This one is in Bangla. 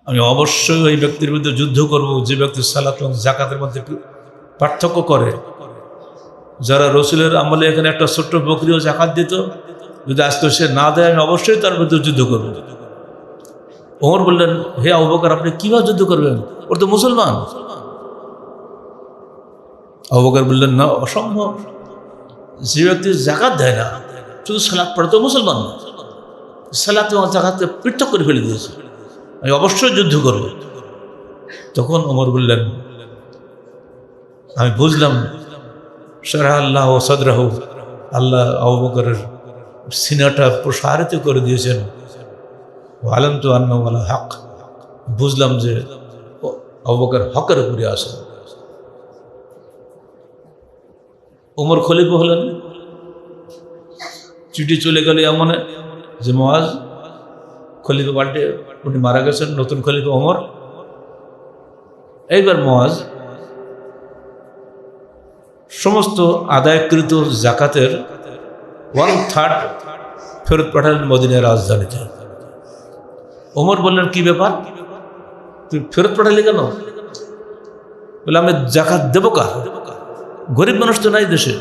আমি অবশ্যই ওই ব্যক্তির বিরুদ্ধে যুদ্ধ করব যে ব্যক্তি সালাত এবং যাকাতের মধ্যে পার্থক্য করে। যারা রসুলের আমলে এখানে একটা ছোট্ট বকরিও যাকাত দিত, যদি আজকে সে না দেয় আমি অবশ্যই তার বিরুদ্ধে যুদ্ধ করব। ওমর বললেন, হে আবু বকর, আপনি কিভাবে যুদ্ধ করবেন? ওর তো মুসলমান। আবু বকর বললেন, না, অসম্ভব। যে ব্যক্তি যাকাত দেয় না, শুধু সালাত পড়ে, তো মুসলমান না। সালাত এবং যাকাতকে পৃথক করে ফেলে দিয়েছে, আমি অবশ্যই যুদ্ধ করব। তখন ওমর বললেন, আমি বুঝলাম শারাহ আল্লাহ ও সদরাহ, আল্লাহ আবু বকরের সিনাটা প্রসারিত করে দিয়েছেন। আলম তো আন্না ওয়ালা হক, বুঝলাম যে আবু বকর হকের উপরে আসেন। ওমর খলিফা হলেন। চিঠি চলে গেল এমনে যে মুআজ খলিফা পাল্টে উনি মারা গেছেন, নতুন খলিফা ওমর। এইবার মুআজ সমস্ত আদায়কৃত যাকাতের 1/3 ফেরত পাঠালেন মদিনার রাজধানীতে। ওমর বললেন, কি ব্যাপার, তুই ফেরত পাঠালি কেন? বলে, আমি যাকাত দেবো কার? গরিব মানুষ তো নাই দেশে।